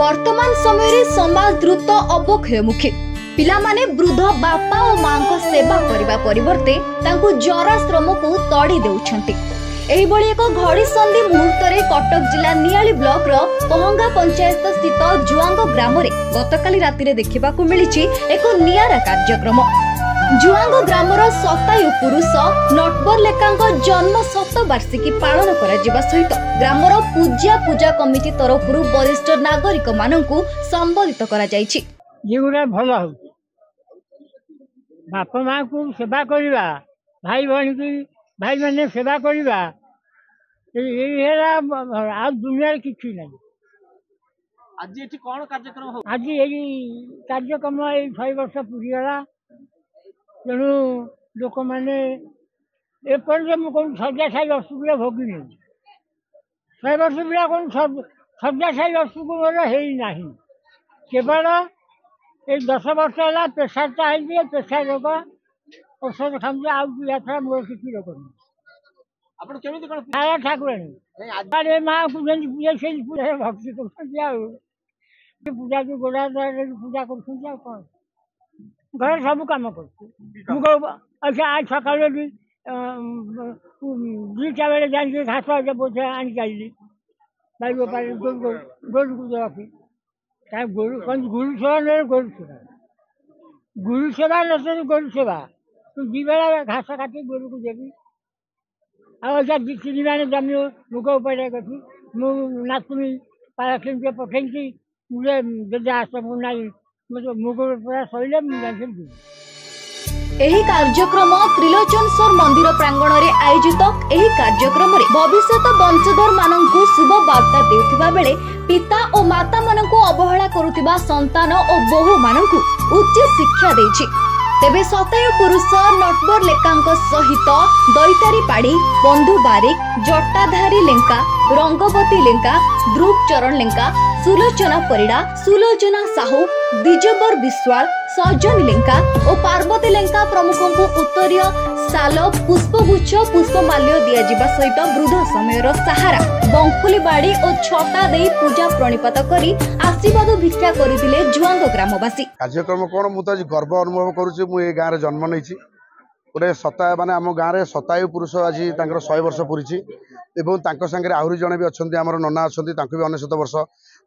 वर्तमान समय समाज द्रुत अवक्षयमुखी पिलामाने वृद्ध बापा और मां को सेवा करने परिवर्ते जरा श्रम को तड़ी देउछंती। एहिबोली एक घड़ीसंधि मुहूर्त कटक जिला नियाली ब्लॉक रो पहंगा पंचायत स्थित जुआंग ग्राम रे गतकाली राति देखा मिली एक नियारा कार्यक्रम। जुआंग ग्रामर शतायु पुरुष नटवर लेखा जन्म शतवार्षिकी पालन करा सहित ग्रामर पूजा कमिटी तरफ वरिष्ठ नागरिक माननकु संबोधित करा जायछि। जीवना भल हो बाप माँ को सेवा करवा भाई बहन की भाई मैंने सेवा करवा आ दुनिया किसी नहीं। आज ये कौन कार्यक्रम हो? आज यही कार्यक्रम 6 वर्ष पूरीगला तेणु लोक मैंने एपर्यंत कौन शଯ୍याशायी असुविधा भोगिनी 6 वर्ष पिला कौन शଯ୍याशायी असुविधा है नहीं। केवल ये 10 वर्ष है प्रेसर चाहिए प्रेसर रोग औषध खाते आउटा मोर किसी रोग नहीं। ठाकुराणी माँ को पूजा से पूजा भक्ति कर पूजा जो गोड़ा पूजा कर घर सब कम कर। अच्छा आज सका 2टा बेले जाए घास बोझा आनी चाहिए भाई गोरु को रखी गुरु सेवा नहीं गुरु सेवा नहीं गुरु सेवा तू 2 बेला घास काटी गोरु को देवी अच्छा 3 माने जमी मुख उपाय करी मु नातुणी पाराखिन पठेगी मुझे बेजा आसमु नहीं मुझे मुख पूरा सैले मुझे। एही कार्यक्रम त्रिलोचनेश्वर मंदिर प्रांगण रे आयोजित एही कार्यक्रम रे भविष्यत वंशधर माननकु शुभ वार्ता देउथिबा बेले पिता और माता माननकु अवहेला करुथिबा संतान और बहु माननकु उच्च शिक्षा देछि। तेबे शतायु पुरुष नटवर लेकांक सहित दैतारी पाड़ी बंधु बारिक जटाधारी लेंका रंगवती लेंका ध्रुव चरण लेंका सुलोचना परिड़ा सुलोचना साहू दिजबर विश्वाल सजनी लेंका और पार्वती लेंका प्रमुखों को उत्तरीय साल पुष्पगुच्छ पुष्पमाल्य दिया सहित वृद्ध समय सहारा बंकुली बाड़ी और छटा दे पूजा प्रणिपात करी आशीर्वाद भिक्षा करथिले जुआंग ग्रामवासी। कार्यक्रम कौन मुझे आज गर्व अनुभव करुच्ची मु ये गाँव जन्म नहीं गोटे शतायु माने आम गाँव में शतायु पुरुष आज 100 वर्ष पूरी एवं सांगे आहरी जड़े भी अच्छा आम नना अच्छा भी 99 वर्ष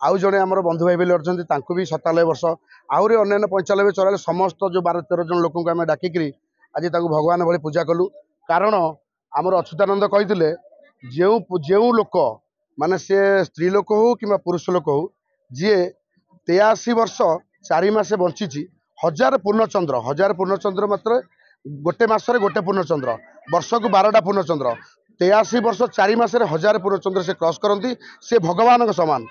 आउ जड़े आम बंधु भाई अच्छा भी 97 वर्ष आहरी अन्य 95 94 समस्त जो 12-13 जन लोक आम डाकिक आज भगवान भाई पूजा कलु। कारण आमर अच्युतानंद कही जो लोक माने से स्त्री लोक हो कि पुरुष लोक हो जी 83 वर्ष 4 मास बंची 1000 पूर्णचंद्र मात्र गोटे मसरे गोटे पूर्णचंद्र वर्ष को 12टा पूर्णचंद्र 83 वर्ष 4 मास 1000 पूर्णचंद्र से क्रॉस करती से भगवान समान।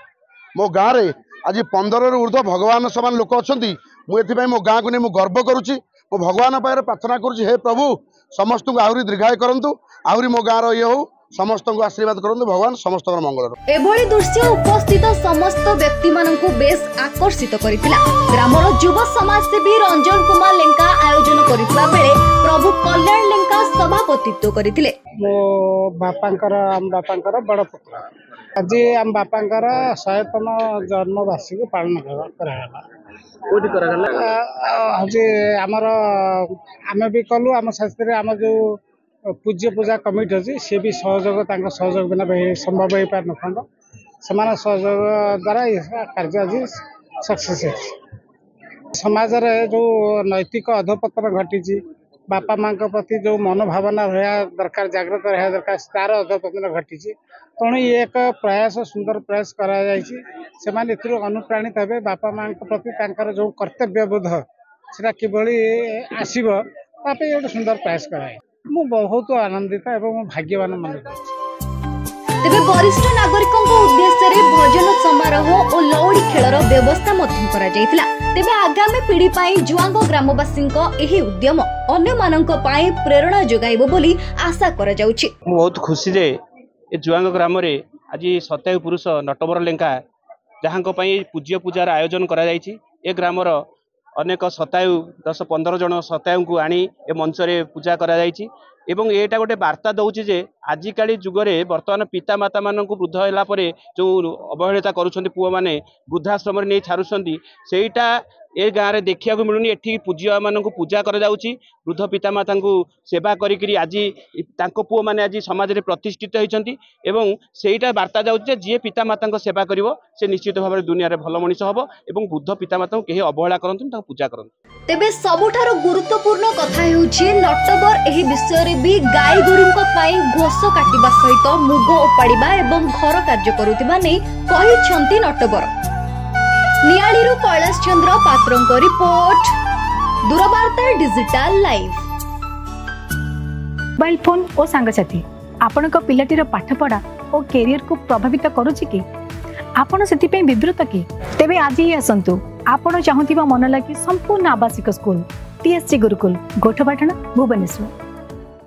मो गाँव में आज 15 रु ऊर्ध्व भगवान समान लोक अच्छा मुझे मो गाँव को नहीं गर्व करुच्ची मो भगवान पाखे प्रार्थना करुच्ची हे प्रभु समस्त को आहरी दीर्घायु करंतु आहरी मो गाँव ये हो समस्त को आशीर्वाद करंतु भगवान समस्त मंगल। एभली दृश्य उपस्थित समस्त व्यक्ति माननकु बेस आकर्षित करितिला। ग्रामर युव समाजसेवी रंजन कुमार लेंका आयोजन करितला बेले प्रभु कल्याण लेंका सभापतित्व करितिले। मो बापांकर आम बापांकर बड़ पुत्र आज आम बापांकर 100तम जन्म वार्षिकी पालन करागला कोठी करागला आज आमर आमे भी कलु आम शास्त्री आम जो पूज्य पूजा कमिटी अच्छी सी भी सहयोग सहयोग बिना संभव हो पार न से सहयोग द्वारा कार्य आज सक्सेस समाज रे जो नैतिक अधपतन घटी बापा माँ प्रति जो मनोभावना रहा दरकार जागृत रहा दरकार तार अधपतन घटी तेणु ये एक प्रयास सुंदर प्रयास कर अनुप्राणित हे बापा माँ प्रति जो कर्तव्य बोध से किभली आसब गोटे सुंदर प्रयास कराए मु बहुत आनंदित एवं भाग्यवान मन तेबे वरिष्ठ नागरिकों उद्देश्य रे भजन समारोह और लौड़ी खेलर व्यवस्था मध्य करा जायतिला। तेबे आगामी पीढ़ी पाई जुआंग ग्रामवासी एही उद्यम अन्य मानक पाई प्रेरणा जोगाइबो बोली आशा करा जाउछि। बहुत खुशी रे ए जुआंग ग्राम रे आज शतायु पुरुष नटवर लेंका जहां पूज्य पूजार आयोजन करा जायछि। ए ग्रामर अनेक शतायु 10-15 जन शतायु को आनी ए मंच रे पूजा करा जायछि एवं एटा गोटे वार्ता दउछि जे आजिकाली जुगरे बर्तमान पिता माता मानक वृद्ध होला परे जो अवहेलिता करुछन्ति पुओ माने वृद्धाश्रम रे नै छारुछन्ति सेटा ए गाँव में देखा मिलूनी एठी पूज्य मानक पूजा कर वृद्ध पिता माता सेवा करी आज पुओ मैंने आज समाज में प्रतिष्ठित होती सेटा बार्ता जाऊँ जी पिता माता सेवा कर निश्चित भाव में दुनिया भल मनीष हम और वृद्ध पिता माता कहीं अवहेला करते पूजा करते। तेबे सबुठार गुरुत्वपूर्ण कथा हेउछि नटबर एही विषय रे भी गाय गोरुंक पई घोष काटिबा सहित मुग ओपाड़िबा एवं घर कार्य करुथिबा नै कहिछन्ति नटबर। नियाळीरू कैलाश चंद्र पात्रंक रिपोर्ट दूरवार्ता डिजिटल लाइव। मोबाइल फोन और सांगसाथी आपणक पिलाटीर पाठपढ़ा और कैरियर को प्रभावित करुछि कि आपण सेति विवृत कि तेबे आज ही आसंतु आपण चाहुथिबा मन लागी संपूर्ण आवासिक स्कूल TSC गुरुकुल गोठपाटण भुवनेश्वर।